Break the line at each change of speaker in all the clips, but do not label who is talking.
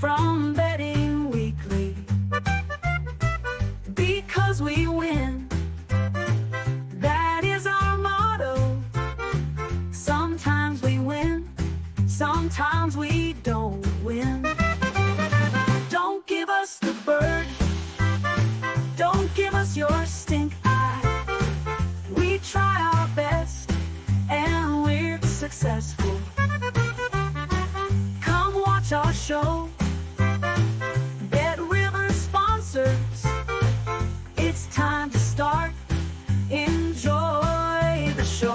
from Betting Weekly. Because we win, that is our motto. Sometimes we win, sometimes we don't win. Don't give us the bird, don't give us your stink eye. We try our best and we're successful. Come watch our show. Bet River sponsors. It's time to start. Enjoy the show.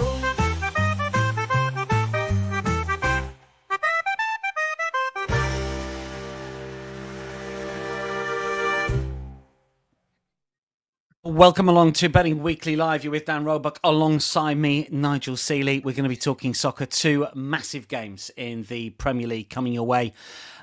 Welcome along to Betting Weekly Live. You're with Dan Roebuck alongside me, Nigel Seeley. We're going to be talking soccer. Two massive games in the Premier League coming your way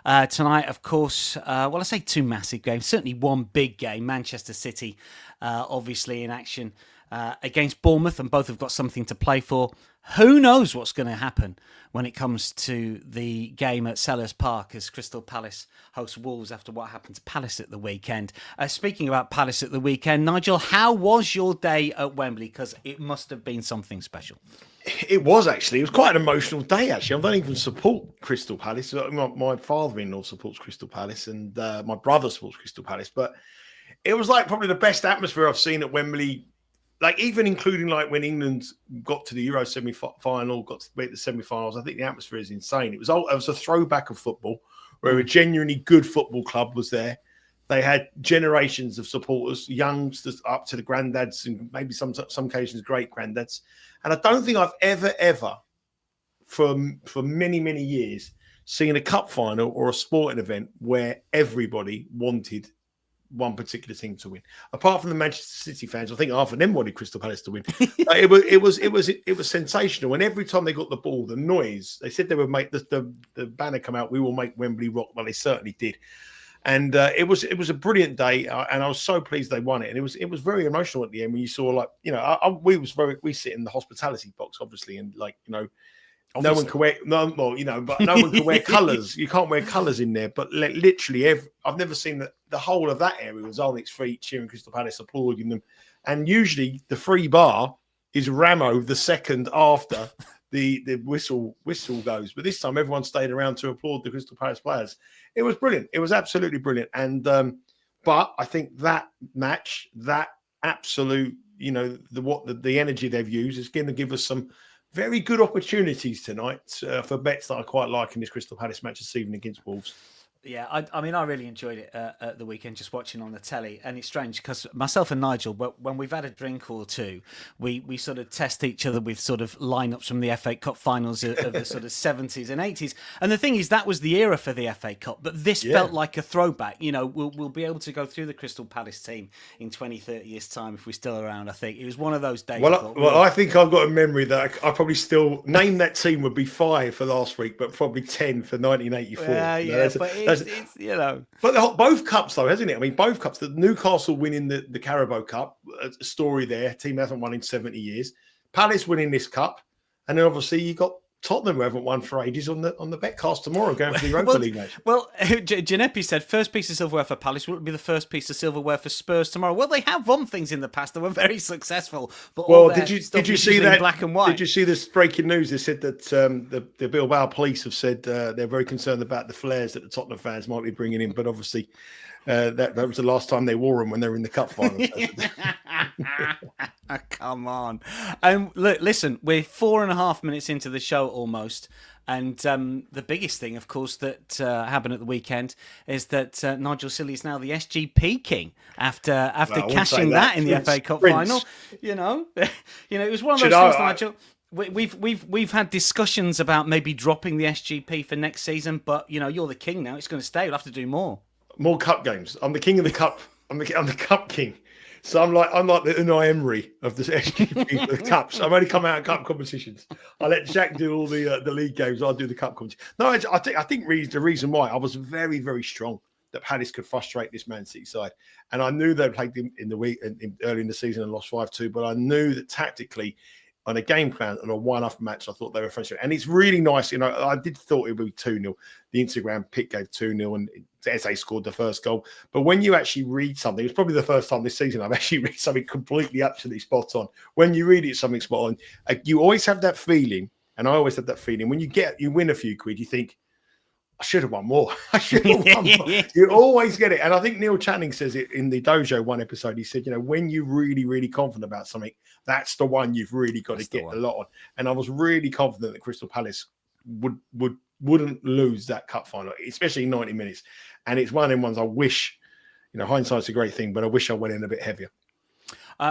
tonight, of course. Well, I say two massive games. Certainly one big game. Manchester City, obviously in action against Bournemouth, and both have got something to play for. Who knows what's going to happen when it comes to the game at Selhurst Park as Crystal Palace host Wolves after what happened to Palace at the weekend. Speaking about Palace at the weekend, Nigel, how was your day at Wembley? Because it must have been something special.
It was actually. It was quite an emotional day, actually. I don't even support Crystal Palace. My father-in-law supports Crystal Palace and my brother supports Crystal Palace. But it was like probably the best atmosphere I've seen at Wembley. Like, even including like when England got to the Euro semi-final, got to beat the semi-finals, I think the atmosphere is insane. It was a throwback of football where a genuinely good football club was there. They had generations of supporters, youngsters up to the granddads and maybe some occasions great granddads. And I don't think I've ever, for many, many years, seen a cup final or a sporting event where everybody wanted one particular team to win. Apart from the Manchester City fans, I think half of them wanted Crystal Palace to win. It was sensational. And every time they got the ball, the noise, they said they would make the banner come out. We will make Wembley rock. Well, they certainly did. And it was a brilliant day, and I was so pleased they won it. And it was very emotional at the end when you saw, like, you know, we sit in the hospitality box, obviously, and like, you know, obviously. No one can wear but no one can wear colours. You can't wear colours in there. But literally, I've never seen the whole of that area was on its feet cheering Crystal Palace, applauding them. And usually the free bar is Ramo the second after the whistle goes. But this time everyone stayed around to applaud the Crystal Palace players. It was brilliant. It was absolutely brilliant. And but I think that match, that absolute, you know, the energy they've used is going to give us some very good opportunities tonight for bets that I quite like in this Crystal Palace match this evening against Wolves.
Yeah, I mean, I really enjoyed it at the weekend, just watching on the telly. And it's strange because myself and Nigel, when we've had a drink or two, we sort of test each other with sort of lineups from the FA Cup finals of the sort of 70s and 80s. And the thing is, that was the era for the FA Cup. But this felt like a throwback. You know, we'll be able to go through the Crystal Palace team in 20, 30 years' time if we're still around, I think. It was one of those days.
I think I've got a memory that I probably still name that team would be 5 for last week, but probably 10 for 1984.
It's, you know.
But both cups, though, hasn't it? I mean, both cups. The Newcastle winning the Carabao Cup, a story there. Team hasn't won in 70 years. Palace winning this cup. And then obviously you got Tottenham, who haven't won for ages, on the betcast tomorrow, going for the Europa League match.
Well, Ginepi said first piece of silverware for Palace will be the first piece of silverware for Spurs tomorrow. Well, they have won things in the past that were very successful. But
did you see that?
Black and white.
Did you see this breaking news? They said that the Bilbao police have said they're very concerned about the flares that the Tottenham fans might be bringing in, but obviously that was the last time they wore them when they were in the cup final.
Come on. And look, listen, we're 4.5 minutes into the show almost. And the biggest thing, of course, that happened at the weekend is that Nigel Seeley is now the SGP king after cashing that in the FA Cup final. You know, it was one of those things, Nigel. We've had discussions about maybe dropping the SGP for next season, but you know, you're the king now. It's going to stay. We'll have to do more
cup games. I'm the king of the cup. I'm the cup king. So I'm like the Unai Emery of the SGP for the cups. I've only come out of cup competitions. I let Jack do all the league games. I'll do the cup competition. No, I think the reason why I was very, very strong that Palace could frustrate this Man City side, and I knew they played in the week early in the season and lost 5-2. But I knew that tactically, on a game plan and a one-off match, I thought they were frustrated. And it's really nice. You know, I did thought it would be 2-0. The Instagram pic gave 2-0 and SA scored the first goal. But when you actually read something, it's probably the first time this season I've actually read something completely absolutely spot on. When you read it, something spot on, you always have that feeling, and I always have that feeling, when you win a few quid, you think, I should have won more. I should have won more. You always get it. And I think Neil Channing says it in the Dojo one episode. He said, you know, when you're really, really confident about something, that's the one you've really got to get a lot on. And I was really confident that Crystal Palace wouldn't lose that cup final, especially 90 minutes. And it's one of them ones I wish, you know, hindsight's a great thing, but I wish I went in a bit heavier.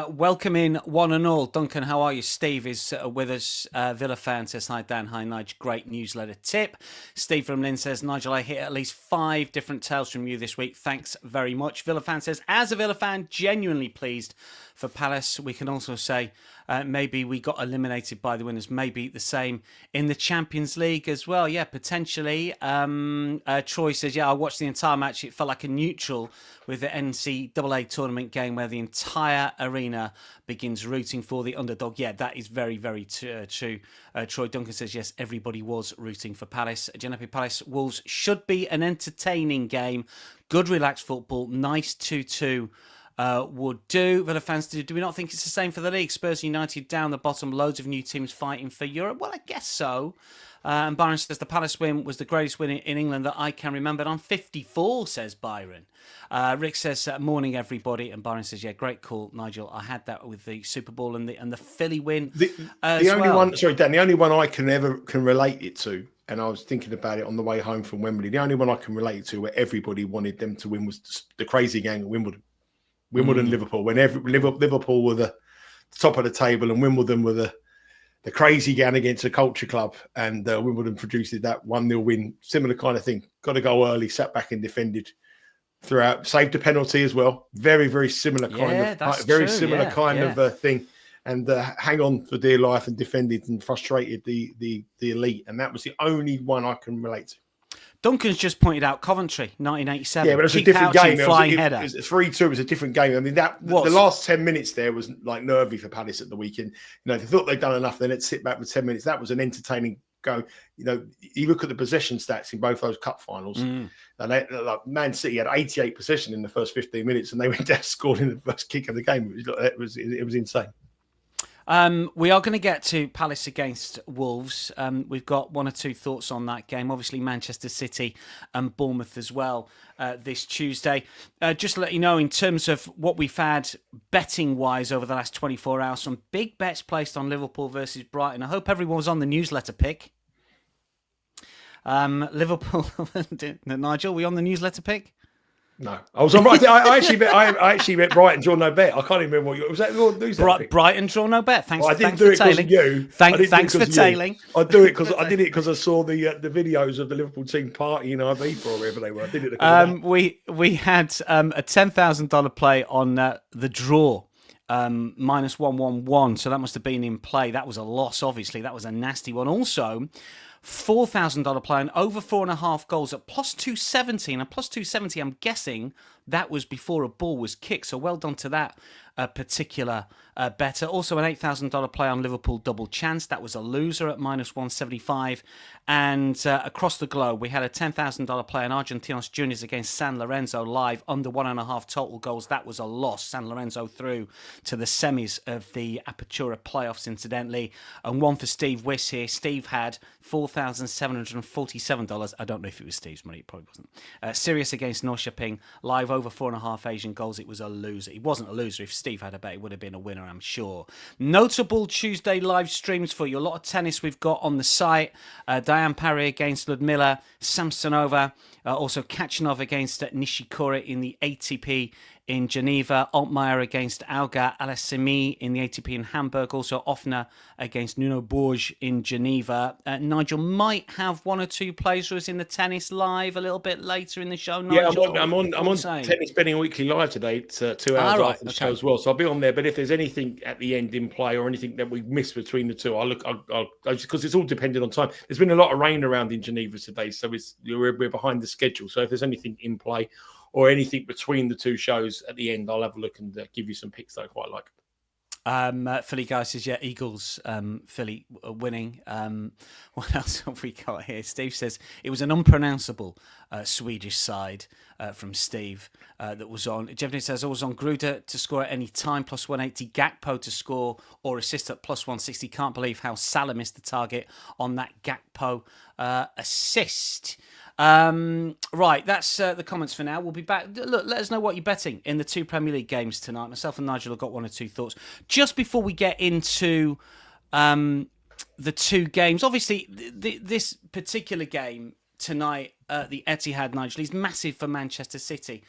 Welcome in one and all. Duncan, how are you? Steve is with us. Villa fan says, hi Dan, hi Nigel, great newsletter tip. Steve from Lynn says, Nigel, I hit at least 5 different tales from you this week. Thanks very much. Villa fan says, as a Villa fan, genuinely pleased for Palace. We can also say maybe we got eliminated by the winners. Maybe the same in the Champions League as well. Yeah, potentially. Troy says, yeah, I watched the entire match. It felt like a neutral with the NCAA tournament game where the entire arena begins rooting for the underdog. Yeah, that is very, very true. Troy Duncan says, yes, everybody was rooting for Palace. Genepi Palace Wolves should be an entertaining game. Good, relaxed football. Nice 2-2. Would do. Villa fans, do we not think it's the same for the league? Spurs United down the bottom, loads of new teams fighting for Europe. Well, I guess so. And Byron says the Palace win was the greatest win in England that I can remember. And I'm 54, says Byron. Rick says, morning everybody. And Byron says, yeah, great call, Nigel. I had that with the Super Bowl and the Philly win. The only
one, sorry, Dan, the only one I can relate it to, and I was thinking about it on the way home from Wembley, the only one I can relate it to where everybody wanted them to win was the crazy gang at Wimbledon. Liverpool, when Liverpool were the top of the table and Wimbledon were the crazy gang against a culture club, and Wimbledon produced that 1-0 win. Similar kind of thing. Got to go early, sat back and defended throughout, saved a penalty as well. Very, very similar kind of thing. And hang on for dear life and defended and frustrated the elite. And that was the only one I can relate to.
Duncan's just pointed out Coventry, 1987.
Yeah, but it's a different game.
Flying header.
3-2 was a different game. I mean, the last 10 minutes there was like nervy for Palace at the weekend. You know, they thought they'd done enough, then let's sit back for 10 minutes. That was an entertaining go. You know, you look at the possession stats in both those cup finals, and like Man City had 88 possession in the first 15 minutes, and they went down scored in the first kick of the game. It was insane.
We are going to get to Palace against Wolves. We've got 1 or 2 thoughts on that game. Obviously, Manchester City and Bournemouth as well this Tuesday. Just to let you know, in terms of what we've had betting-wise over the last 24 hours, some big bets placed on Liverpool versus Brighton. I hope everyone was on the newsletter pick. Liverpool, Nigel, were you on the newsletter pick?
No, I was on right. I actually bet Brighton draw no bet. I can't even remember what was that.
Brighton draw no bet. Thanks.
Well, I didn't do it because of you.
Thanks for tailing.
I do it because I did it because I saw the videos of the Liverpool team partying in Ibiza or wherever they were. I did it.
We had a $10,000 play on the draw. Minus 111. So that must have been in play. That was a loss. Obviously, that was a nasty one. Also, $4,000 play on over 4.5 goals at plus 270. And a plus 270, I'm guessing that was before a ball was kicked. So well done to that particular better. Also an $8,000 play on Liverpool double chance. That was a loser at minus 175. And across the globe, we had a $10,000 play on Argentinos Juniors against San Lorenzo live under 1.5 total goals. That was a loss. San Lorenzo through to the semis of the Apertura playoffs, incidentally. And one for Steve Wiss here. Steve had $4,747. I don't know if it was Steve's money. It probably wasn't. Sirius against Norrköping live over 4.5 Asian goals. It was a loser. He wasn't a loser. If Steve had a bet, it would have been a winner, I'm sure. Notable Tuesday live streams for you. A lot of tennis we've got on the site. Diane Parry against Ludmila Samsonova. Also Kachanov against Nishikori in the ATP in Geneva. Altmaier against Alga Alassimi in the ATP in Hamburg. Also Offner against Nuno Borges in Geneva. Nigel might have 1 or 2 plays for us in the tennis live a little bit later in the show. Nigel,
yeah, I'm on Tennis Betting Weekly Live today. It's 2 hours after the show as well. So I'll be on there. But if there's anything at the end in play or anything that we missed between the two, I'll because it's all dependent on time. There's been a lot of rain around in Geneva today, so we're behind the schedule. So if there's anything in play or anything between the two shows at the end, I'll have a look and give you some picks that I quite like.
Philly guy says, yeah, Eagles, Philly winning. What else have we got here? Steve says it was an unpronounceable Swedish side from Steve that was on. Jeffney says, I was on Gruder to score at any time, plus 180. Gakpo to score or assist at plus 160. Can't believe how Salah missed the target on that Gakpo assist. Right, that's the comments for now. We'll be back. Look, let us know what you're betting in the 2 Premier League games tonight. Myself and Nigel have got 1 or 2 thoughts. Just before we get into the 2 games, obviously this particular game tonight at the Etihad, Nigel, is massive for Manchester City.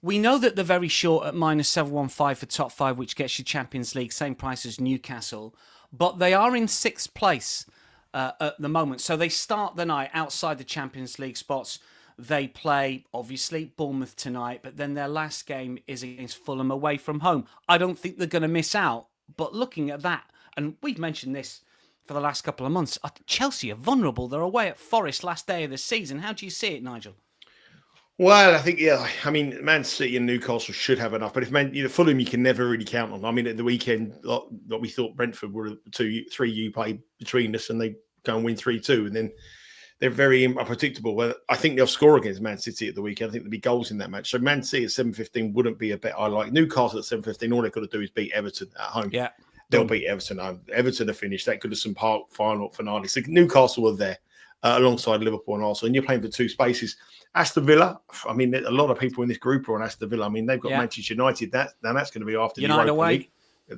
We know that they're very short at minus 715 for top 5, which gets you Champions League, same price as Newcastle, but they are in 6th place at the moment. So they start the night outside the Champions League spots. They play, obviously, Bournemouth tonight, but then their last game is against Fulham away from home. I don't think they're going to miss out. But looking at that, and we've mentioned this for the last couple of months, Chelsea are vulnerable. They're away at Forest last day of the season. How do you see it, Nigel?
Well, I think, I mean, Man City and Newcastle should have enough. But if Fulham, you can never really count on. I mean, at the weekend, we thought Brentford were 2-3 you play between us and they go and win 3-2. And then they're very unpredictable. Well, I think they'll score against Man City at the weekend. I think there'll be goals in that match. So Man City at 7:15 wouldn't be a bet I like. Newcastle at 7:15, all they've got to do is beat Everton at home. Yeah. They'll beat Everton at home. Everton are finished. That could have some park final finale. So Newcastle are there alongside Liverpool and Arsenal. And you're playing for 2 spaces. Aston Villa, I mean, a lot of people in this group are on Aston Villa. I mean, they've got Manchester United. That's going to be after the Europa League.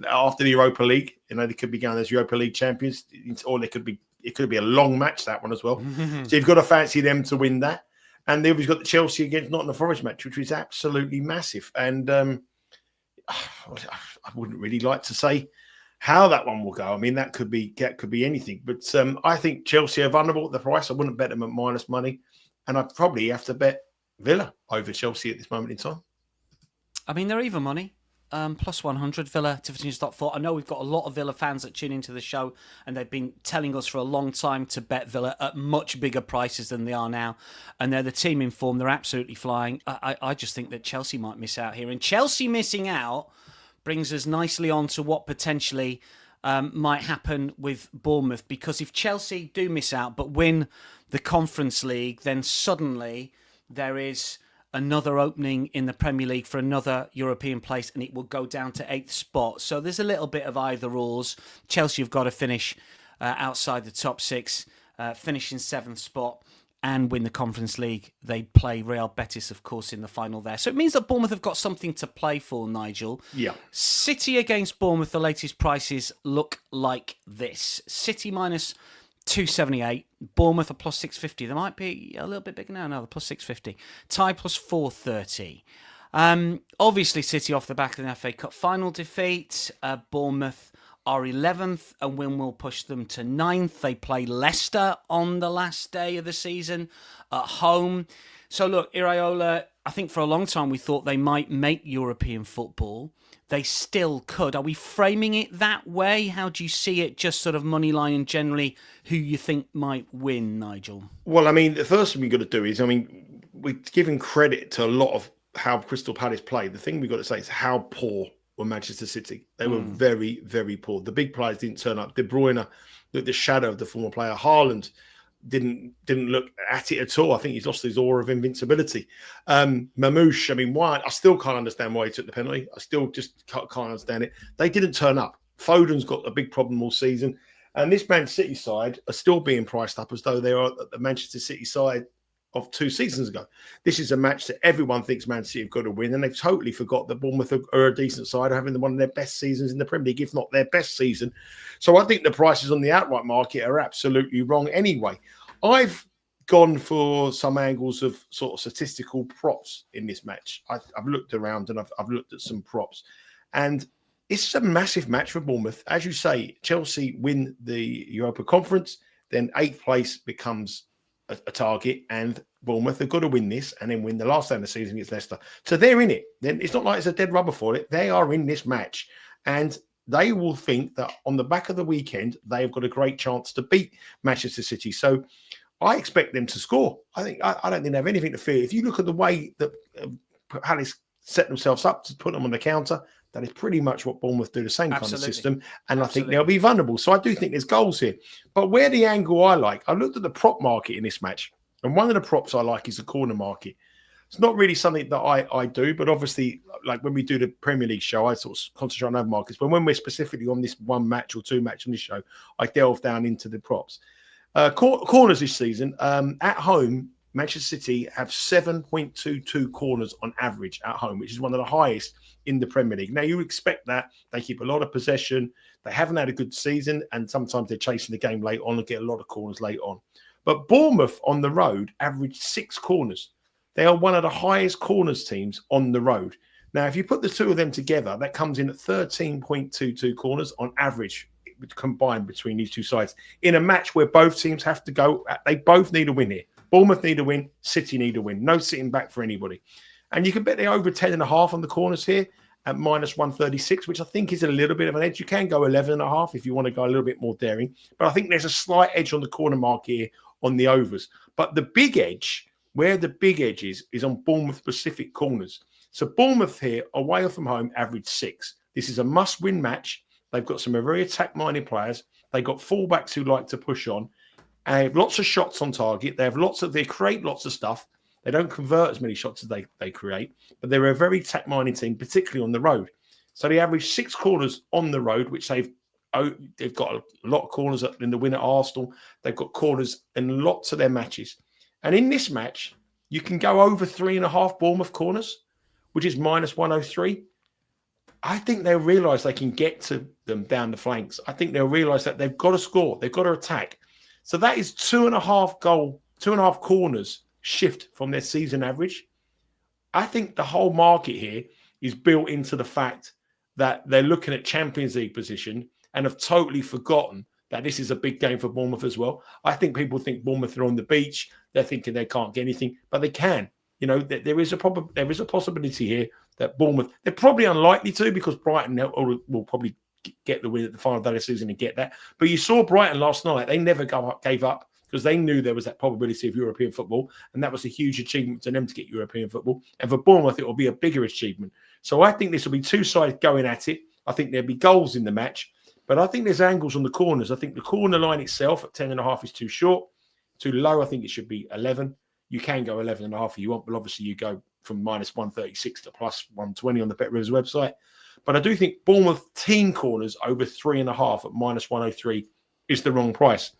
After the Europa League, they could be going as Europa League champions, or it could be a long match, that one as well. So you've got to fancy them to win that. And then we've got the Chelsea against Nottingham Forest match, which is absolutely massive. And I wouldn't really like to say how that one will go. I mean, that could be anything. But I think Chelsea are vulnerable at the price. I wouldn't bet them at minus money. And I'd probably have to bet Villa over Chelsea at this moment in time.
I mean, they're even money. Plus 100 Villa to finish top 4. I know we've got a lot of Villa fans that tune into the show, and they've been telling us for a long time to bet Villa at much bigger prices than they are now. And they're the team in form. They're absolutely flying. I just think that Chelsea might miss out here. And Chelsea missing out brings us nicely on to what potentially might happen with Bournemouth. Because if Chelsea do miss out but win the Conference League, then suddenly there is another opening in the Premier League for another European place, and it will go down to 8th spot. So there's a little bit of either ors. Chelsea have got to finish outside the top 6, finish in 7th spot, and win the Conference League. They play Real Betis, of course, in the final there. So it means that Bournemouth have got something to play for, Nigel.
Yeah.
City against Bournemouth, the latest prices look like this. City minus 278, Bournemouth are plus 650. They might be a little bit bigger now. No, they're plus 650. Tie plus 430. Obviously, City off the back of the FA Cup final defeat. Bournemouth are 11th, and win will push them to 9th. They play Leicester on the last day of the season at home. So look, Iraola, I think for a long time we thought they might make European football. They still could. Are we framing it that way? How do you see it, just sort of money line and generally who you think might win, Nigel?
Well, I mean, the first thing we've got to do is, I mean, we're giving credit to a lot of how Crystal Palace played. The thing we've got to say is how poor were Manchester City. They were very, very poor. The big players didn't turn up. De Bruyne looked the shadow of the former player. Haaland didn't look at it at all. I think he's lost his aura of invincibility. Mamouche, I mean, why? I still can't understand why he took the penalty. I still just can't understand it. They didn't turn up. Foden's got a big problem all season. And this Man City side are still being priced up as though they are the Manchester City side of 2 seasons ago. This is a match that everyone thinks Man City have got to win, and they've totally forgot that Bournemouth are a decent side, having one of their best seasons in the Premier League, if not their best season. So I think the prices on the outright market are absolutely wrong anyway. I've gone for some angles of sort of statistical props in this match. I've looked around and I've looked at some props, and it's a massive match for Bournemouth. As you say, Chelsea win the Europa Conference, then 8th place becomes a target, and Bournemouth have got to win this and then win the last day of the season against Leicester. So they're in it. Then it's not like it's a dead rubber for it. They are in this match, and they will think that on the back of the weekend, they've got a great chance to beat Manchester City. So I expect them to score. I don't think they have anything to fear. If you look at the way that Palace set themselves up to put them on the counter, that is pretty much what Bournemouth do, the same kind of system. And I think
Absolutely.
they'll be vulnerable. So I do think there's goals here. But where the angle I looked at the prop market in this match. And one of the props I like is the corner market. It's not really something that I do, but obviously, like when we do the Premier League show, I sort of concentrate on other markets. But when we're specifically on this one match or two match on this show, I delve down into the props. Corners this season, at home, Manchester City have 7.22 corners on average at home, which is one of the highest in the Premier League. Now, you expect that. They keep a lot of possession. They haven't had a good season, and sometimes they're chasing the game late on and get a lot of corners late on. But Bournemouth on the road average 6 corners. They are one of the highest corners teams on the road. Now, if you put the two of them together, that comes in at 13.22 corners on average combined between these two sides. In a match where both teams have to go, they both need a win here. Bournemouth need a win, City need a win. No sitting back for anybody. And you can bet they're over 10.5 on the corners here at minus 136, which I think is a little bit of an edge. You can go 11.5 if you want to go a little bit more daring. But I think there's a slight edge on the corner market here on the overs. But the big edge, where the big edge is on Bournemouth specific corners. So Bournemouth here, away or from home, average 6. This is a must-win match. They've got some very attack-minded players. They've got fullbacks who like to push on. And they have lots of shots on target. They create lots of stuff. They don't convert as many shots as they create. But they're a very attack-minded team, particularly on the road. So they average 6 corners on the road, which they've got a lot of corners in the win at Arsenal. They've got corners in lots of their matches. And in this match, you can go over 3.5 Bournemouth corners, which is minus 103. I think they'll realise they can get to them down the flanks. I think they'll realise that they've got to score. They've got to attack. So that is 2.5 corners shift from their season average. I think the whole market here is built into the fact that they're looking at Champions League position and have totally forgotten that this is a big game for Bournemouth as well. I think people think Bournemouth are on the beach. They're thinking they can't get anything, but they can. You know, there is a possibility here that Bournemouth, they're probably unlikely to because Brighton will probably get the win at the final day of the season and get that. But you saw Brighton last night. They never gave up because they knew there was that probability of European football. And that was a huge achievement for them to get European football. And for Bournemouth, it will be a bigger achievement. So I think this will be two sides going at it. I think there'll be goals in the match. But I think there's angles on the corners. I think the corner line itself at 10.5 is too short. Too low, I think it should be 11. You can go 11.5 if you want, but obviously you go from minus 136 to plus 120 on the BetRivers website. But I do think Bournemouth team corners over 3.5 at minus 103 is the wrong price.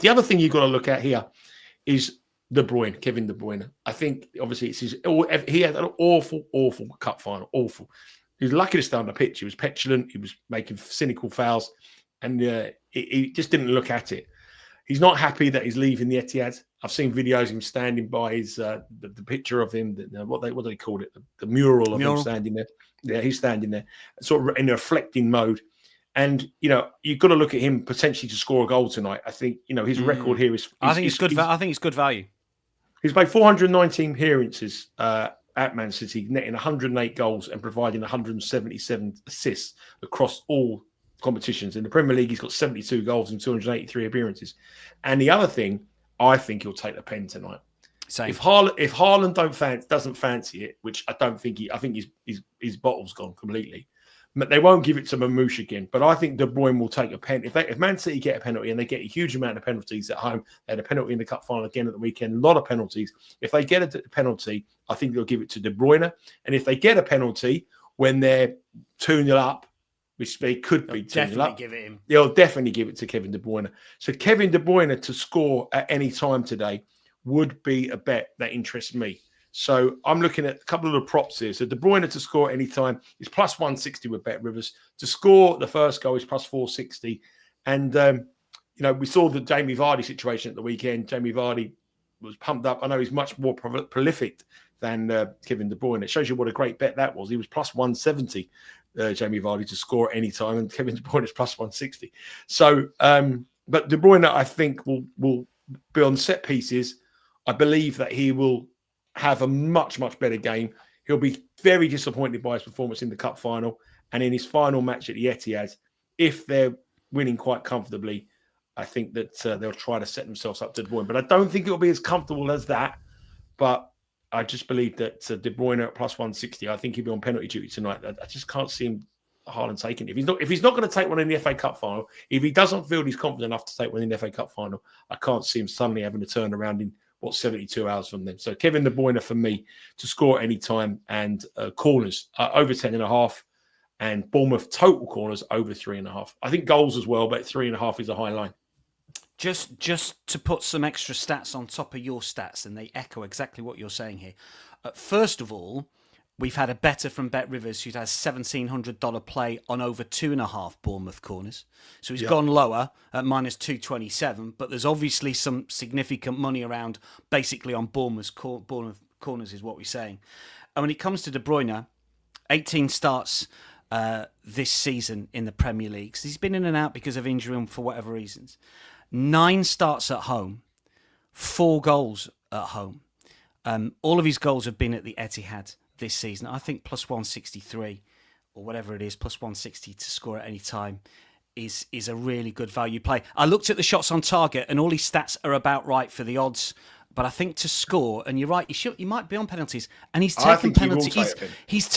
The other thing you've got to look at here is De Bruyne, Kevin De Bruyne. I think obviously he had an awful cup final, awful. He was lucky to stay on the pitch. He was petulant. He was making cynical fouls, and he just didn't look at it. He's not happy that he's leaving the Etihad. I've seen videos of him standing by his the picture of him. What do they call it? The mural of him standing there. Yeah, he's standing there, sort of in a reflecting mode. And you've got to look at him potentially to score a goal tonight. I think his record here is.
I think it's good. I think it's good value.
He's made 419 appearances at Man City, netting 108 goals and providing 177 assists across all competitions. In the Premier League, he's got 72 goals and 283 appearances. And the other thing, I think he'll take the pen tonight.
Same.
If Haaland doesn't fancy it, which I don't think I think his bottle's gone completely. But they won't give it to Mamouche again. But I think De Bruyne will take a pen. If Man City get a penalty, and they get a huge amount of penalties at home, they had a penalty in the cup final again at the weekend, a lot of penalties. If they get a penalty, I think they'll give it to De Bruyne. And if they get a penalty when they're 2-0 up, which they could be 2-0 up,
give it him.
They'll definitely give it to Kevin De Bruyne. So Kevin De Bruyne to score at any time today would be a bet that interests me. So I'm looking at a couple of the props here. So De Bruyne to score any time is plus 160 with BetRivers. To score the first goal is plus 460. And, we saw the Jamie Vardy situation at the weekend. Jamie Vardy was pumped up. I know he's much more prolific than Kevin De Bruyne. It shows you what a great bet that was. He was plus 170, Jamie Vardy, to score any time. And Kevin De Bruyne is plus 160. So, but De Bruyne, I think, will be on set pieces. I believe that he will have a much, much better game. He'll be very disappointed by his performance in the cup final and in his final match at the Etihad. If they're winning quite comfortably, I think that they'll try to set themselves up to De Bruyne. But I don't think it'll be as comfortable as that. But I just believe that De Bruyne at plus 160. I think he'll be on penalty duty tonight. I just can't see him Haaland taking it. If he's not going to take one in the FA Cup final, if he doesn't feel he's confident enough to take one in the FA Cup final, I can't see him suddenly having to turn around in 72 hours from them. So Kevin De Bruyne for me to score at any time, and corners over 10.5, and Bournemouth total corners over 3.5. I think goals as well, but 3.5 is a high line.
Just to put some extra stats on top of your stats, and they echo exactly what you're saying here. First of all, we've had a better from Bet Rivers, who has $1,700 play on over 2.5 Bournemouth corners. So he's gone lower at minus 227, but there's obviously some significant money around basically on Bournemouth corners is what we're saying. And when it comes to De Bruyne, 18 starts this season in the Premier League. So he's been in and out because of injury and for whatever reasons. 9 starts at home, 4 goals at home. All of his goals have been at the Etihad this season. I think plus 163 or whatever it is, plus 160 to score at any time is a really good value play. I looked at the shots on target and all his stats are about right for the odds. But I think to score, and you're right, he might be on penalties, and he's taken penalties. He's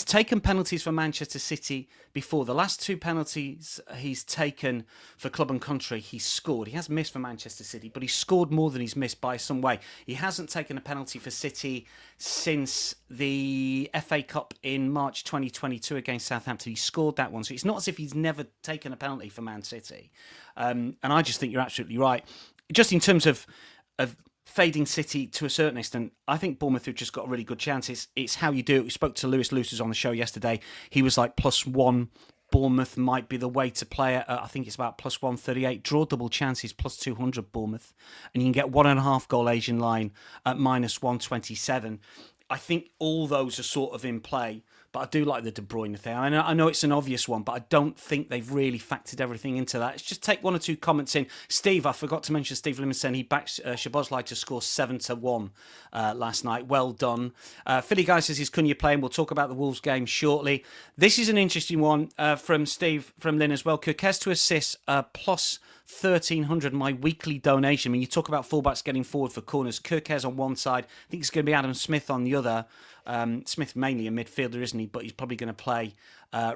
taken penalties for Manchester City before. The last 2 penalties he's taken for club and country, he's scored. He has missed for Manchester City, but he's scored more than he's missed by some way. He hasn't taken a penalty for City since the FA Cup in March 2022 against Southampton. He scored that one, so it's not as if he's never taken a penalty for Man City. And I just think you're absolutely right. Just in terms of fading City to a certain extent, I think Bournemouth have just got a really good chance. It's how you do it. We spoke to Lewis Luces on the show yesterday. He was like +1. Bournemouth might be the way to play it. I think it's about plus 138. Draw double chances, plus 200 Bournemouth. And you can get 1.5 goal Asian line at minus 127. I think all those are sort of in play. But I do like the De Bruyne thing. I know it's an obvious one, but I don't think they've really factored everything into that. Let's just take 1 or 2 comments in. Steve, I forgot to mention Steve Limonsen. He backed Szoboszlai to score 7-1 last night. Well done. Philly Guy says he's Cunha playing. We'll talk about the Wolves game shortly. This is an interesting one from Steve from Lynn as well. Kirkes to assist plus 1,300, my weekly donation. I mean, you talk about fullbacks getting forward for corners. Kirkes on one side. I think it's going to be Adam Smith on the other. Smith mainly a midfielder, isn't he? But he's probably going to play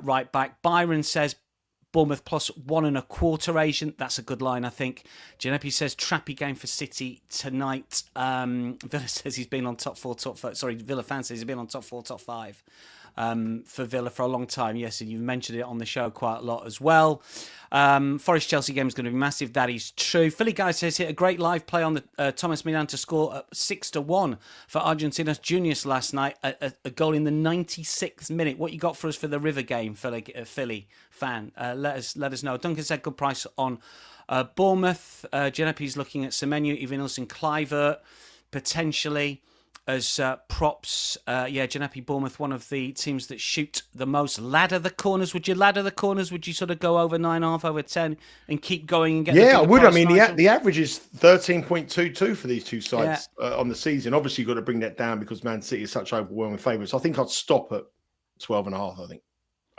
right back. Byron says Bournemouth plus 1.25 Asian. That's a good line, I think. Ginepi says trappy game for City tonight. Villa says he's been on top 4, top 5. Sorry, Villa fan says he's been on top 4, top 5 for Villa for a long time. Yes, and you've mentioned it on the show quite a lot as well. Forest Chelsea game is going to be massive. That is true. Philly Guy says hit a great live play on the Thomas Milan to score at 6-1 for Argentinos Juniors last night. A goal in the 96th minute. What you got for us for the River game, Philly fan? Let us know. Duncan said good price on Bournemouth. Genepi's looking at Semenyo, Evanilson, Kluivert potentially as props. Genepi, Bournemouth, one of the teams that shoot the most. Ladder the corners. Would you ladder the corners? Would you sort of go over 9.5, over 10 and keep going and get
I would. I mean, the average is 13.22 for these two sides on the season. Obviously, you've got to bring that down because Man City is such overwhelming favourites. I think I'd stop at 12.5, I think.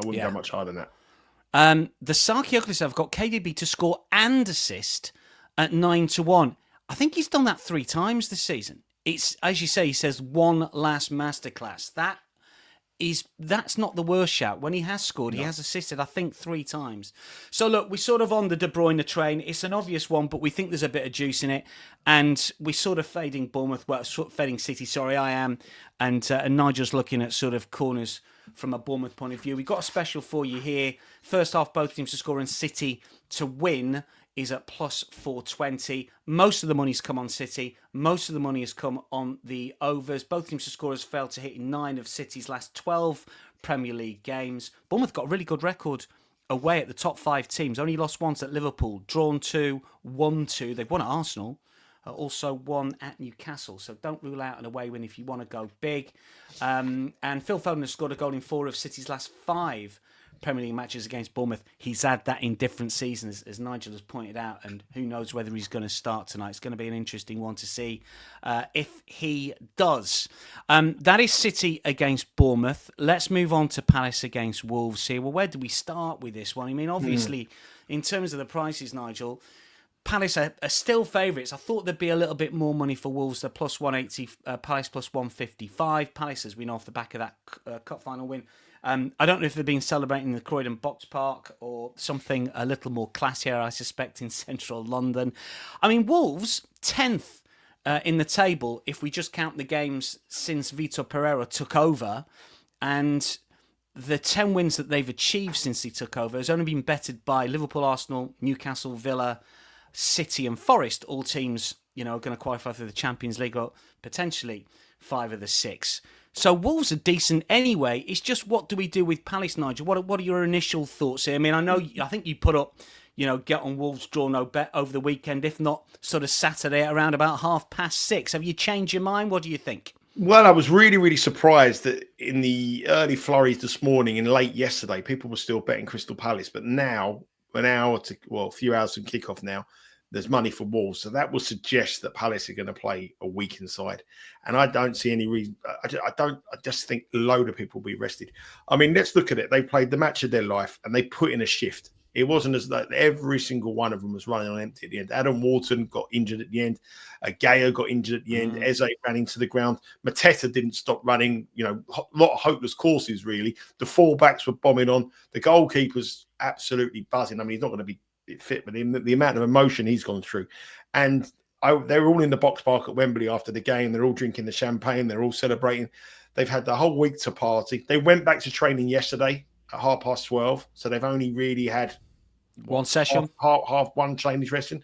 I wouldn't go much higher than that.
The Saki Oakley have got KDB to score and assist at 9-1. I think he's done that 3 times this season. It's, as you say, he says one last masterclass. That's not the worst shout. When he has scored, he has assisted, I think, 3 times. So look, we're sort of on the De Bruyne train. It's an obvious one, but we think there's a bit of juice in it. And we're sort of fading Bournemouth, fading City, sorry, I am. And Nigel's looking at sort of corners from a Bournemouth point of view. We've got a special for you here. First half, both teams to score and City to win is at plus 420. Most of the money's come on City. Most of the money has come on the overs. Both teams to score has failed to hit in 9 of City's last 12 Premier League games. Bournemouth got a really good record away at the top 5 teams. Only lost once at Liverpool. Drawn 2, won 2. They've won at Arsenal. Also won at Newcastle. So don't rule out an away win if you want to go big. And Phil Foden has scored a goal in 4 of City's last 5 Premier League matches against Bournemouth. He's had that in different seasons, as Nigel has pointed out, and who knows whether he's going to start tonight. It's going to be an interesting one to see if he does. That is City against Bournemouth. Let's move on to Palace against Wolves here. Well, where do we start with this one? I mean, obviously, in terms of the prices, Nigel, Palace are still favourites. I thought there'd be a little bit more money for Wolves. They're plus 180, Palace plus 155. Palace, as we know off the back of that cup final win. I don't know if they've been celebrating in the Croydon Box Park or something a little more classier, I suspect, in central London. I mean, Wolves, 10th in the table, if we just count the games since Vitor Pereira took over. And the 10 wins that they've achieved since he took over has only been bettered by Liverpool, Arsenal, Newcastle, Villa, City and Forest, all teams, are going to qualify for the Champions League or potentially 5 of the 6. So Wolves are decent anyway. It's just, what do we do with Palace, Nigel? What are your initial thoughts here? I mean, I think you put up, get on Wolves, draw no bet over the weekend, if not sort of Saturday at around about 6:30. Have you changed your mind? What do you think?
Well, I was really, really surprised that in the early flurries this morning and late yesterday, people were still betting Crystal Palace. But now, a few hours from kickoff now, there's money for Wolves. So that will suggest that Palace are going to play a weakened side. And I don't see any reason. I just think a load of people will be rested. I mean, let's look at it. They played the match of their life and they put in a shift. It wasn't as though every single one of them was running on empty at the end. Adam Wharton got injured at the end. Gaio got injured at the end. Eze ran into the ground. Mateta didn't stop running. A lot of hopeless courses, really. The fullbacks were bombing on. The goalkeeper's absolutely buzzing. I mean, he's not going to be fit, but the amount of emotion he's gone through. And they were all in the box park at Wembley after the game. They're all drinking the champagne. They're all celebrating. They've had the whole week to party. They went back to training yesterday at 12:30. So they've only really had
one session,
half one training session.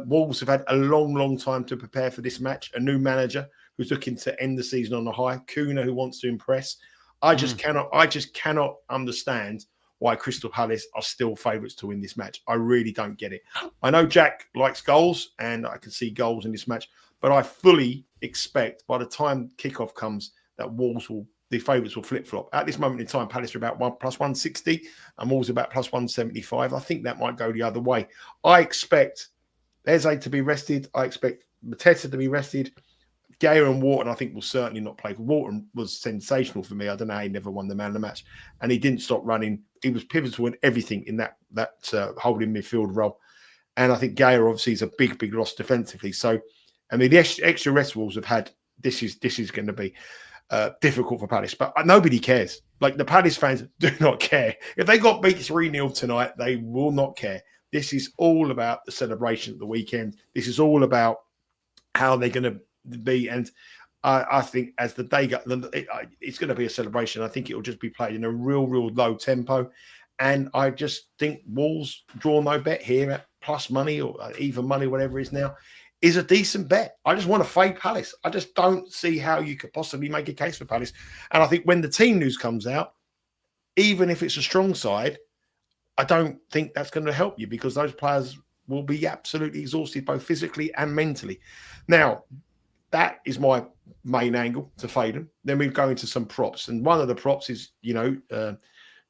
Wolves have had a long time to prepare for this match. A new manager who's looking to end the season on a high. Kuna, who wants to impress. I just cannot understand why Crystal Palace are still favourites to win this match. I really don't get it. I know Jack likes goals, and I can see goals in this match, but I fully expect by the time kickoff comes that the favourites will flip-flop. At this moment in time, Palace are about plus 160 and Wolves about plus 175. I think that might go the other way. I expect Eze to be rested. I expect Mateta to be rested. Gaia and Wharton, I think, will certainly not play. Wharton was sensational for me. I don't know how he never won the man of the match. And he didn't stop running. He was pivotal in everything in that holding midfield role. And I think Gaia obviously is a big loss defensively. So, I mean, the extra rest Wolves have had, this is going to be difficult for Palace. But nobody cares. Like, the Palace fans do not care. If they got beat 3-0 tonight, they will not care. This is all about the celebration at the weekend. This is all about how they're going to be, and I think as the day goes, it's going to be a celebration. I think it will just be played in a real low tempo, and I just think Wolves draw no bet here at plus money or even money, whatever it is now, is a decent bet. I just want to fade Palace. I just don't see how you could possibly make a case for Palace, and I think when the team news comes out, even if it's a strong side, I don't think that's going to help you because those players will be absolutely exhausted both physically and mentally. Now, that is my main angle to fade them. Then we go into some props. And one of the props is,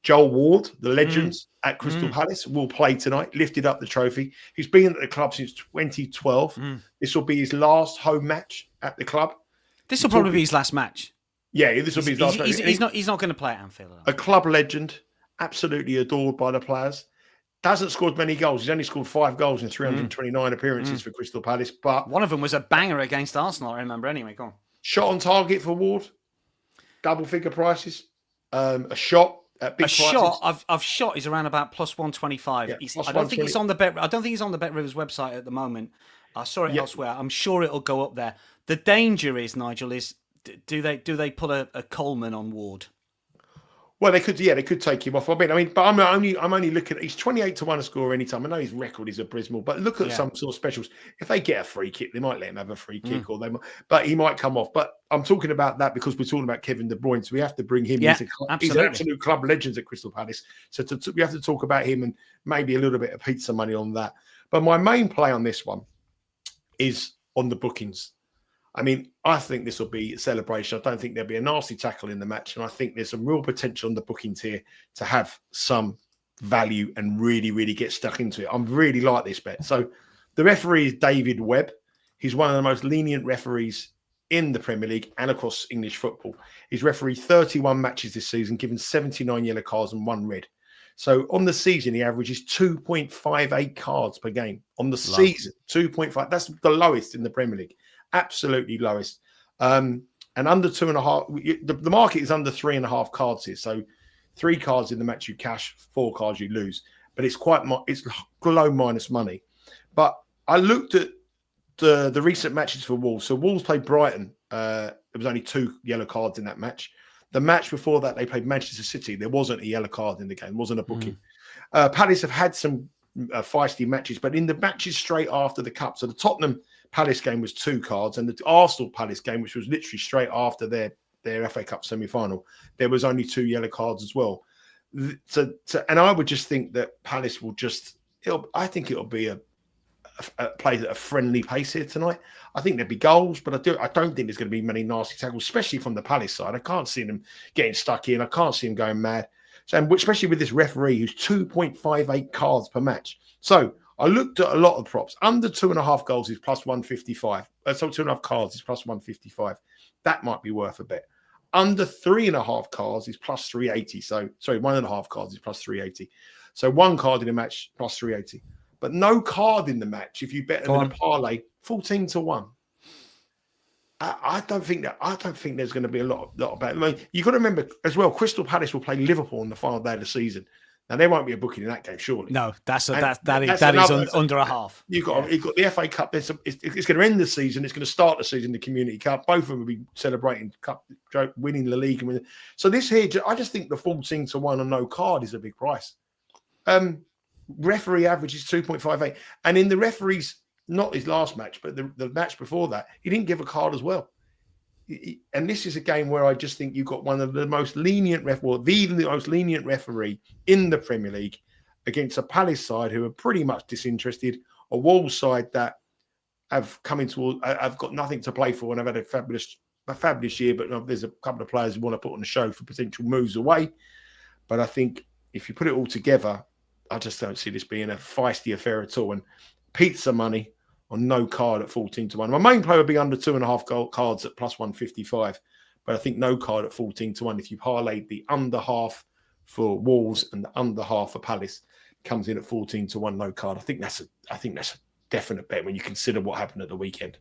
Joel Ward, the legends at Crystal Palace, will play tonight, lifted up the trophy. He's been at the club since 2012. This will be his last home match at the club.
This will probably be his last match.
Yeah, this will be his last match.
He's not going to play at Anfield.
A club legend, absolutely adored by the players. Hasn't scored many goals. He's only scored 5 goals in 329 appearances for Crystal Palace. But
one of them was a banger against Arsenal, I remember. Anyway, go on.
Shot on target for Ward. Double figure prices. A shot at big prices.
I've shot is around about plus 125.
Yeah,
I don't think it's on the Bet. I don't think it's on the Bet Rivers website at the moment. I saw it elsewhere. I'm sure it'll go up there. The danger is, Nigel, is do they pull a Coleman on Ward?
Well, they could take him off. But I'm only looking at, he's 28 to 1 to score anytime. I know his record is abysmal, but look at some sort of specials. If they get a free kick, they might let him have a free kick, but he might come off. But I'm talking about that because we're talking about Kevin De Bruyne, so we have to bring him into. He's an absolute club legend at Crystal Palace, so we have to talk about him and maybe a little bit of pizza money on that. But my main play on this one is on the bookings. I mean, I think this will be a celebration. I don't think there'll be a nasty tackle in the match. And I think there's some real potential on the bookings here to have some value and really get stuck into it. I really like this bet. So the referee is David Webb. He's one of the most lenient referees in the Premier League and across English football. He's refereed 31 matches this season, given 79 yellow cards and 1 red. So on the season, he averages 2.58 cards per game. On the season, 2.5. That's the lowest in the Premier League. Absolutely lowest. And under 2.5, the market is under 3.5 cards here. So 3 cards in the match you cash, 4 cards you lose. But it's it's low minus money. But I looked at the recent matches for Wolves. So Wolves played Brighton. There was only 2 yellow cards in that match. The match before that, they played Manchester City. There wasn't a yellow card in the game. There wasn't a booking. Palace have had some feisty matches, but in the matches straight after the Cup, so the Tottenham Palace game was 2 cards, and the Arsenal Palace game, which was literally straight after their FA Cup semi-final, there was only 2 yellow cards as well. And I would just think that Palace will I think it'll be a play at a friendly pace here tonight. I think there'll be goals, but I don't think there's going to be many nasty tackles, especially from the Palace side. I can't see them getting stuck in. I can't see them going mad. So, especially with this referee who's 2.58 cards per match. So I looked at a lot of props. Under 2.5 goals is plus 155. So 2.5 cards is plus 155. That might be worth a bet. Under 3.5 cards is plus 380. So, sorry, 1.5 cards is plus 380. So 1 card in a match plus 380. But no card in the match if you bet them in a parlay, 14-1. I don't think there's going to be a lot of bet. I mean, you've got to remember as well, Crystal Palace will play Liverpool on the final day of the season. Now there won't be a booking in that game, surely.
No, that is under a half.
You've got the FA Cup. It's going to end the season. It's going to start the season, the Community Cup. Both of them will be celebrating cup, winning the league. So this here, I just think the 14-1 and no card is a big price. Referee average is 2.58, and in the referee's, not his last match, but the match before that, he didn't give a card as well. And this is a game where I just think you've got one of the most lenient the most lenient referee in the Premier League against a Palace side who are pretty much disinterested, a Wolves side that have have got nothing to play for and have had a fabulous year, but there's a couple of players who want to put on a show for potential moves away. But I think if you put it all together, I just don't see this being a feisty affair at all. And pizza money on no card at 14-1. My main play would be under 2.5 cards at plus 155. But I think no card at 14-1. If you parlayed the under half for Wolves and the under half for Palace, comes in at 14-1 no card. I think that's a definite bet when you consider what happened at the weekend.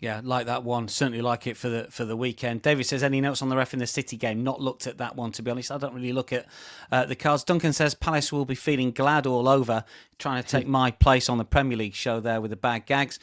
Yeah, like that one. Certainly like it for the weekend. David says, any notes on the ref in the City game? Not looked at that one, to be honest. I don't really look at the cards. Duncan says, Palace will be feeling glad all over, trying to take my place on the Premier League show there with the bad gags.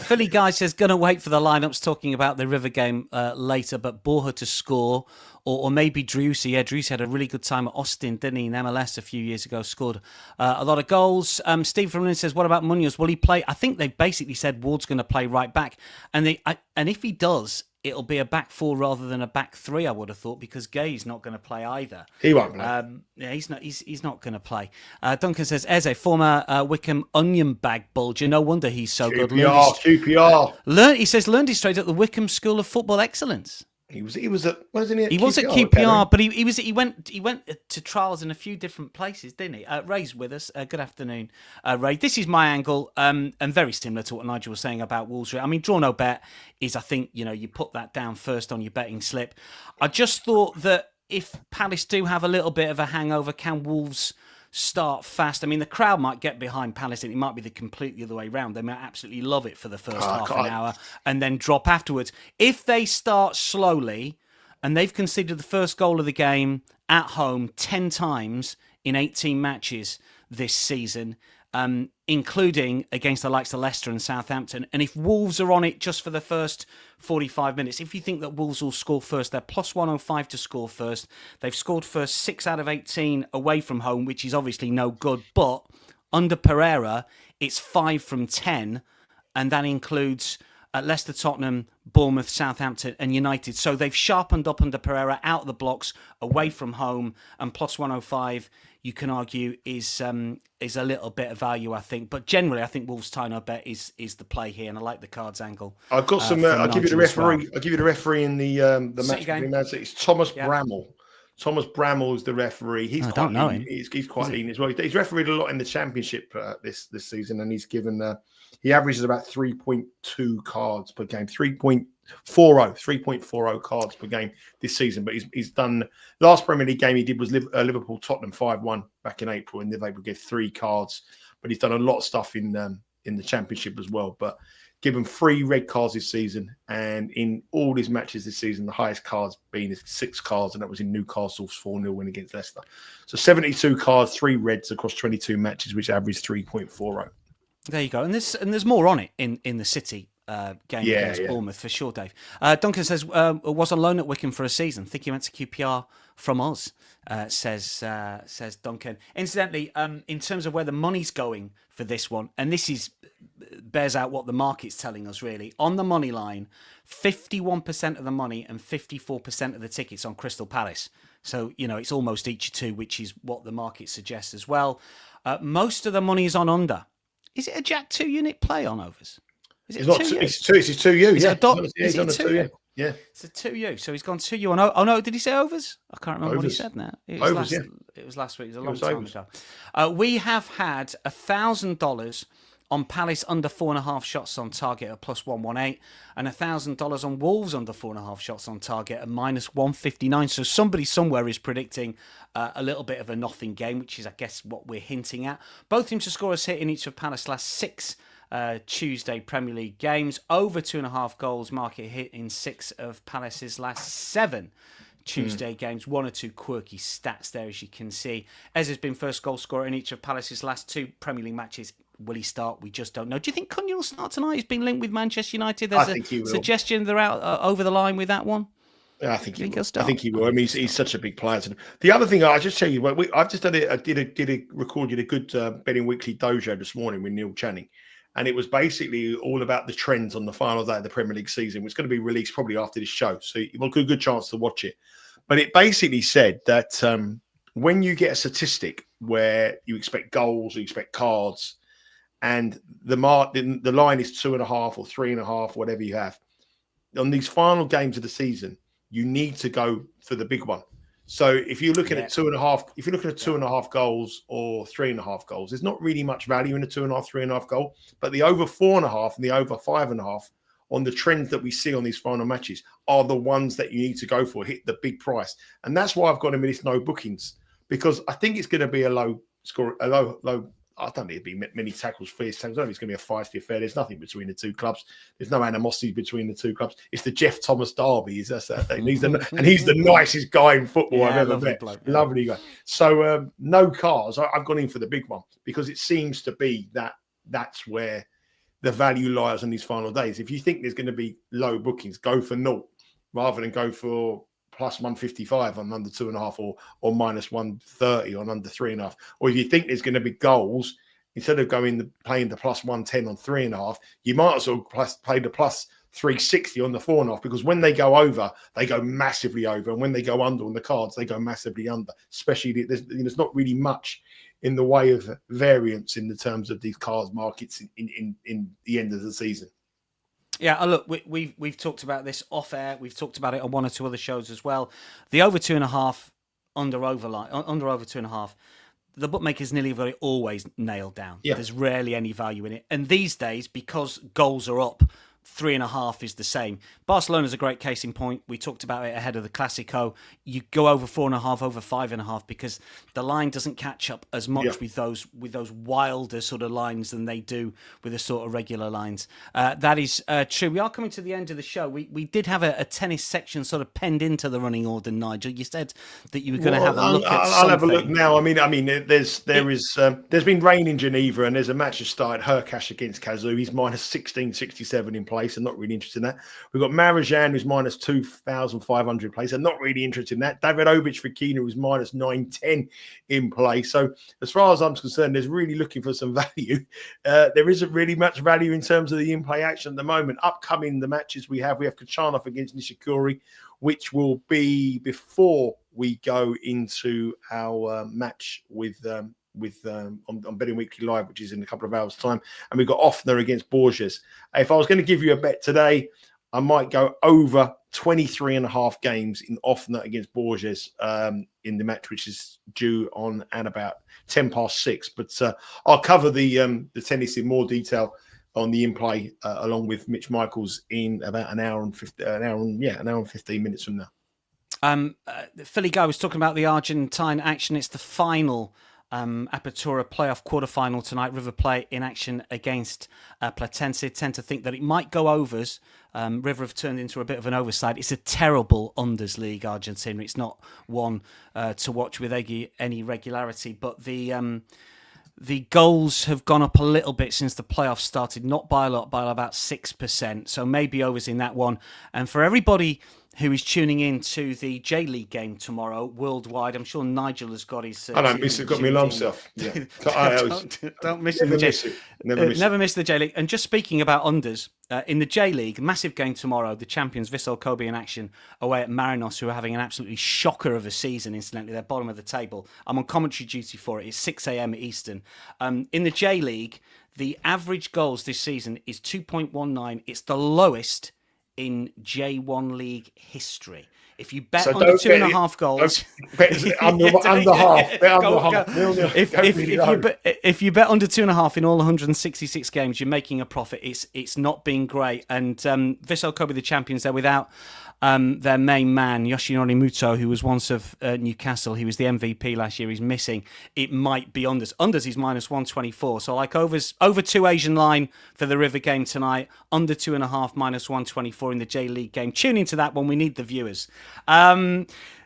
Philly Guy says, going to wait for the lineups, talking about the River game later, but Borja to score. Or maybe Drewsy. Yeah, Drewsy had a really good time at Austin, didn't he, in MLS a few years ago, scored a lot of goals. Steve from Lynn says, what about Munoz? Will he play? I think they basically said Ward's going to play right back. And if he does, it'll be a back 4 rather than a back 3, I would have thought, because Gay's not going to play either.
He won't play.
Yeah, he's not going to play. Duncan says, Eze, former Wickham onion bag bulger. No wonder he's so good.
QPR.
He says, learned his trade at the Wickham School of Football Excellence.
He was at wasn't he?
He was at QPR, but he went to trials in a few different places, didn't he? Ray's with us. Good afternoon, Ray. This is my angle, and very similar to what Nigel was saying about Wolves. I mean, draw no bet is, I think, you put that down first on your betting slip. I just thought that if Palace do have a little bit of a hangover, can Wolves start fast? I mean, the crowd might get behind Palace and it might be the completely other way around. They might absolutely love it for the first half an hour and then drop afterwards. If they start slowly, and they've conceded the first goal of the game at home 10 times in 18 matches this season, including against the likes of Leicester and Southampton. And if Wolves are on it just for the first 45 minutes, if you think that Wolves will score first, they're plus 105 to score first. They've scored first 6 out of 18 away from home, which is obviously no good. But under Pereira, it's 5 from 10, and that includes Leicester, Tottenham, Bournemouth, Southampton and United. So they've sharpened up under Pereira, out of the blocks, away from home, and plus 105, you can argue, is a little bit of value, I think. But generally, I think Wolves tie no bet is the play here, and I like the cards angle.
I've got some. I'll give you the referee. Well. I'll give you the referee in the match between Man City. It's Thomas Bramall. Thomas Bramall is the referee. He's I don't know him. He's quite lean as well. He's refereed a lot in the Championship this season, and he's given. He averages about 3.2 cards per game. 3.40 cards per game this season. But he's done last Premier League game he did was Liverpool Tottenham 5-1 back in April, and Liverpool gave 3 cards. But he's done a lot of stuff in the Championship as well. But given 3 red cards this season, and in all his matches this season, the highest cards being 6 cards, and that was in Newcastle's 4-0 win against Leicester. So 72 cards, 3 reds across 22 matches, which averaged 3.40.
There you go, and there's more on it in the City game against Bournemouth for sure, Dave. Duncan says was on loan at Wycombe for a season. Think he went to QPR from us. Says Duncan. Incidentally, in terms of where the money's going for this one, and this bears out what the market's telling us really. On the money line, 51% of the money and 54% of the tickets on Crystal Palace. So, it's almost each 2, which is what the market suggests as well. Most of the money is on under. Is it a Jack 2 unit play on overs? Is it
It's 2U.
Is
Yeah,
it a dot?
He's on a 2U. Yeah,
it's a 2U. So he's gone 2U on. Oh no, did he say overs? I can't remember what he said now. It was last week. It was a long time ago. We have had $1,000 on Palace under 4.5 shots on target at +118, and $1,000 on Wolves under 4.5 shots on target at -159. So somebody somewhere is predicting a little bit of a nothing game, which is, I guess, what we're hinting at. Both teams to score us hit in each of Palace's last 6 Tuesday Premier League games. Over 2.5 goals market hit in 6 of Palace's last 7 Tuesday games. 1 or 2 quirky stats there, as you can see. Ez has been first goal scorer in each of Palace's last 2 Premier League matches. Will he start? We just don't know. Do you think Cunha will start tonight? He's been linked with Manchester United. There's a suggestion they're out over the line with that one.
Yeah, I think he'll start. I think he will. I mean, he's such a big player. The other thing, I'll just tell you, I've just recorded a good betting weekly dojo this morning with Neil Channing, and it was basically all about the trends on the final day of the Premier League season. It's going to be released probably after this show, so you've got a good chance to watch it. But it basically said that when you get a statistic where you expect goals, you expect cards, and the line is 2.5 or 3.5, whatever you have, on these final games of the season, you need to go for the big one. So if you're looking at 2.5, if you're looking at 2.5 goals or 3.5 goals, there's not really much value in a 2.5, 3.5 goal. But the over 4.5 and the over 5.5 on the trends that we see on these final matches are the ones that you need to go for, hit the big price. And that's why I've got him in this no bookings, because I think it's going to be a low score, a low. I don't think it'd be many tackles, fierce tackles. I don't think it's going to be a feisty affair. There's nothing between the 2 clubs. There's no animosity between the 2 clubs. It's the Jeff Thomas derby. He's the nicest guy in football I've ever met. Bloke, yeah. Lovely guy. So no cars. I've gone in for the big one because it seems to be that's where the value lies on these final days. If you think there's going to be low bookings, go for 0 rather than go for +155 on under 2.5 or -130 on under 3.5. Or if you think there's going to be goals, instead of playing the +110 on 3.5, you might as well play the +360 on the 4.5, because when they go over, they go massively over, and when they go under on the cards, they go massively under. Especially there's not really much in the way of variance in the terms of these cards markets in the end of the season.
Yeah, look, we've talked about this off air. We've talked about it on 1 or 2 other shows as well. The over 2.5, under over 2.5. The bookmakers nearly very always nailed down. Yeah. There's rarely any value in it. And these days, because goals are up, 3.5 is the same. Barcelona's a great case in point. We talked about it ahead of the Clasico. You go over 4.5, over 5.5, because the line doesn't catch up as much with those wilder sort of lines than they do with the sort of regular lines. That is true. We are coming to the end of the show. We did have a tennis section sort of penned into the running order, Nigel. You said that you were going to have a look at something.
I'll have a look now. I mean, there's been rain in Geneva, and there's a match that started Hurkacz against Kazoo. He's -1667 in place. I'm not really interested in that. We've got Marijan, who's -2,500 place. I'm not really interested in that. David Fekina, who's -910 in play. So as far as I'm concerned, there's really looking for some value. There isn't really much value in terms of the in-play action at the moment. Upcoming the matches we have Kachanov against Nishikori, which will be before we go into our match on Betting Weekly Live, which is in a couple of hours' time. And we've got Offner against Borges. If I was going to give you a bet today, I might go over 23.5 games in Offner against Borges in the match, which is due on at about 6:10. But I'll cover the tennis in more detail on the in-play along with Mitch Michaels in about an hour and 15 minutes from now.
Philly Guy was talking about the Argentine action. It's the final Apertura playoff quarterfinal tonight. River Plate in action against Platense. Tend to think that it might go overs. River have turned into a bit of an overside. It's a terrible unders league, Argentina. It's not one to watch with any regularity. But the goals have gone up a little bit since the playoffs started. Not by a lot, by about 6%. So maybe overs in that one. And for everybody who is tuning in to the J-League game tomorrow worldwide, I'm sure Nigel has got his...
I don't miss it, got me alarm self. Yeah.
don't miss the J-League. Never miss the J-League. And just speaking about unders, in the J-League, massive game tomorrow, the champions Vissel Kobe in action away at Marinos, who are having an absolutely shocker of a season, incidentally. They're bottom of the table. I'm on commentary duty for it. It's 6 a.m. Eastern. In the J-League, the average goals this season is 2.19. It's the lowest in J1 League history. If you bet under 2.5 goals,
under half.
If you bet under 2.5 in all 166 games, you're making a profit. It's not been great. And Vissel Kobe, the champions, they're without their main man, Yoshinori Muto, who was once of Newcastle. He was the MVP last year. He's missing. It might be unders. Unders is minus 124. So like overs, over 2 Asian line for the River game tonight. Under 2.5, minus 124 in the J League game. Tune into that one. We need the viewers.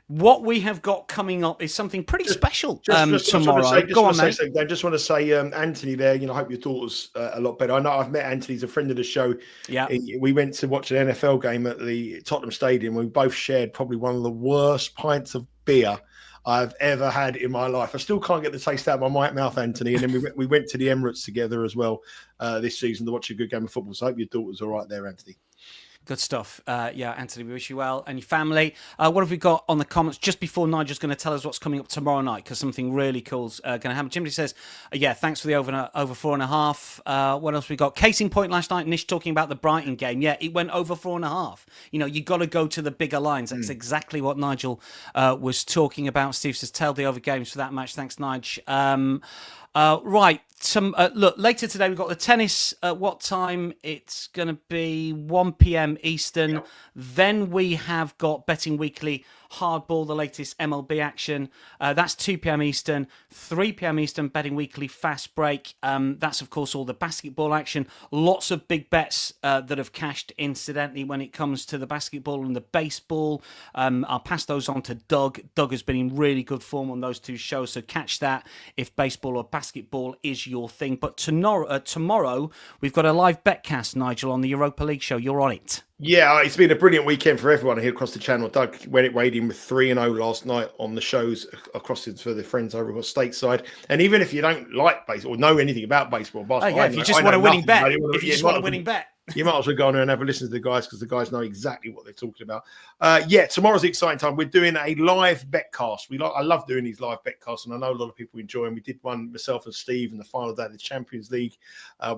What we have got coming up is something pretty special tomorrow.
I just want to say, Anthony there, I hope your daughter's a lot better. I know I've met Anthony. He's a friend of the show.
Yeah.
We went to watch an NFL game at the Tottenham Stadium. We both shared probably one of the worst pints of beer I've ever had in my life. I still can't get the taste out of my mouth, Anthony. And then we went to the Emirates together as well this season to watch a good game of football. So I hope your daughter's all right there, Anthony.
Good stuff. Anthony, we wish you well and your family. What have we got on the comments just before Nigel's going to tell us what's coming up tomorrow night? Because something really cool's going to happen. Jimmy says, thanks for the over 4.5. What else we got? Case in point last night, Nish talking about the Brighton game. Yeah, it went over 4.5. You got to go to the bigger lines. That's exactly what Nigel was talking about. Steve says, tell the over games for that match. Thanks, Nige. Right. Look, later today we've got the tennis. At what time? It's going to be 1 p.m. Eastern. Yep. Then we have got Betting Weekly Hardball, the latest MLB action. That's 2 p.m. Eastern, 3 p.m. Eastern, Betting Weekly Fast Break. That's, of course, all the basketball action. Lots of big bets that have cashed, incidentally, when it comes to the basketball and the baseball. I'll pass those on to Doug. Doug has been in really good form on those two shows, so catch that if baseball or basketball is your thing. But tomorrow we've got a live betcast, Nigel, on the Europa League show. You're on it.
Yeah, it's been a brilliant weekend for everyone here across the channel. Doug weighed in with 3-0 last night on the shows across for the friends over at stateside. And even if you don't like baseball or know anything about baseball, basketball,
if you just want a winning bet, you
might as well go on and have a listen to the guys because the guys know exactly what they're talking about. Tomorrow's an exciting time. We're doing a live betcast. I love doing these live betcasts, and I know a lot of people enjoy them. We did one, myself and Steve, in the final day of the Champions League.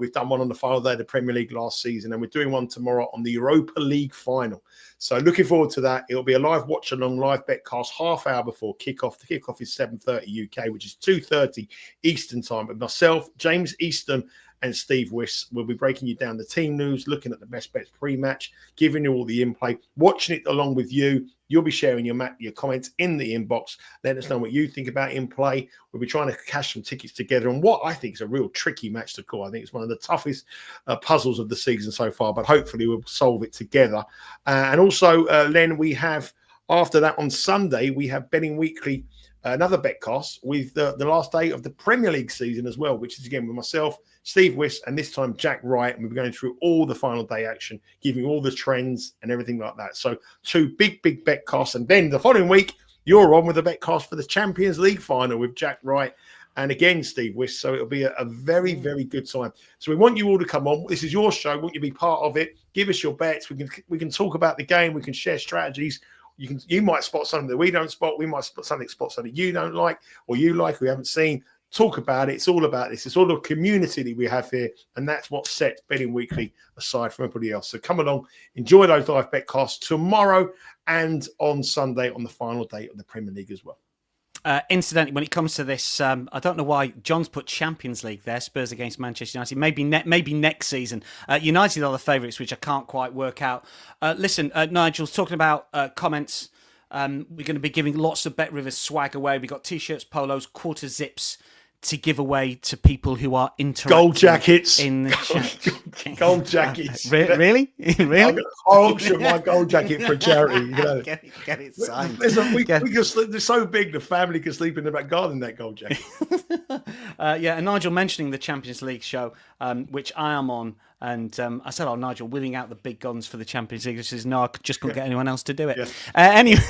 We've done one on the final day of the Premier League last season, and we're doing one tomorrow on the Europa League final. So looking forward to that. It'll be a live watch-along, live betcast, half hour before kickoff. The kickoff is 7:30 UK, which is 2:30 Eastern time. With myself, James Easton, and Steve Wiss will be breaking you down the team news, looking at the best bets pre-match, giving you all the in-play, watching it along with you. You'll be sharing your comments in the inbox. Let us know what you think about in-play. We'll be trying to cash some tickets together on what I think is a real tricky match to call. I think it's one of the toughest puzzles of the season so far, but hopefully we'll solve it together. And also, Len, we have, after that on Sunday, we have Betting Weekly, another betcast with the last day of the Premier League season as well, which is again with myself, Steve Wiss, and this time Jack Wright. And we'll be going through all the final day action, giving all the trends and everything like that. So 2 big betcasts. And then the following week, you're on with a betcast for the Champions League final with Jack Wright and again Steve Wiss. So it'll be a very, very good time. So we want you all to come on. This is your show. We want you to be part of it. Give us your bets. We can talk about the game. We can share strategies. You might spot something that we don't spot. We might spot something you don't like or you like we haven't seen. Talk about it. It's all about this. It's all the community that we have here, and that's what sets Betting Weekly aside from everybody else. So come along, enjoy those live betcasts tomorrow and on Sunday on the final day of the Premier League as well.
Incidentally, when it comes to this, I don't know why John's put Champions League there. Spurs against Manchester United. Maybe next season. United are the favourites, which I can't quite work out. Listen, Nigel's talking about comments. We're going to be giving lots of Bet Rivers swag away. We've got T-shirts, polos, quarter zips to give away to people who are interacting.
Gold jackets.
In the chat.
Gold jackets.
Really? Really?
I'll auction my gold jacket for a charity. You know.
Get it signed.
Listen, we can sleep, they're so big, the family can sleep in the back garden in that gold jacket.
And Nigel mentioning the Champions League show, which I am on. And I said, Nigel, wheeling out the big guns for the Champions League. He says, no, I just couldn't get anyone else to do it. Yeah. Anyway,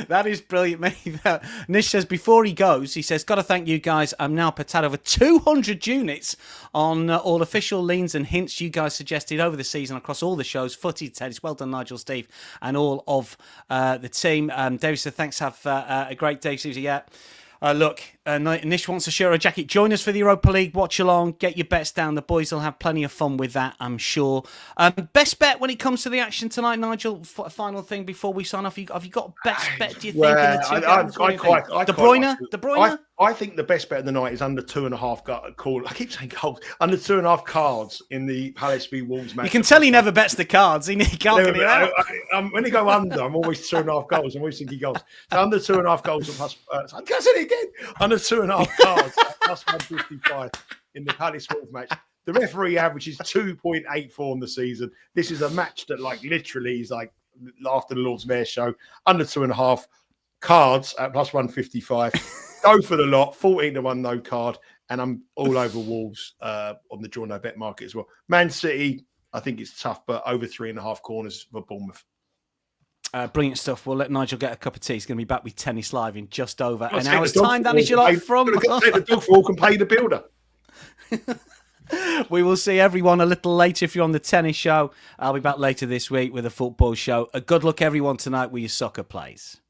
that is brilliant, mate. Nish says, before he goes, he says, got to thank you guys. I'm now patat over 200 units on all official leans and hints you guys suggested over the season across all the shows, footy, tennis. Well done, Nigel, Steve, and all of the team. David said, thanks, have a great day, Susie. Yeah. Look, Nish wants a shirt or a jacket. Join us for the Europa League. Watch along. Get your bets down. The boys will have plenty of fun with that, I'm sure. Best bet when it comes to the action tonight, Nigel. Final thing before we sign off. Have you got best bet? Do you think in the two games? De Bruyne.
I think the best bet of the night is under 2.5 call. I keep saying goals. Under 2.5 cards in the Palace v Wolves match.
You can tell he never bets the cards. He can't get it out.
When he go under, I'm always 2.5 goals. I'm always thinking goals. So under 2.5 goals and plus. I said it again. Under 2.5 cards plus 155 in the Palace Wolves match. The referee averages 2.84 on the season. This is a match that, like, literally is like after the Lord's Mayor show. Under 2.5 cards at plus 155. Go for the lot. 14-1 no card, and I'm all over Wolves on the draw no bet market as well. Man City, I think it's tough, but over 3.5 corners for Bournemouth.
Brilliant stuff. We'll let Nigel get a cup of tea. He's going to be back with Tennis Live in just over an hour's time. That is your lot from.
Take the dog for walk and pay the builder.
We will see everyone a little later if you're on the tennis show. I'll be back later this week with a football show. A good luck, everyone, tonight with your soccer plays.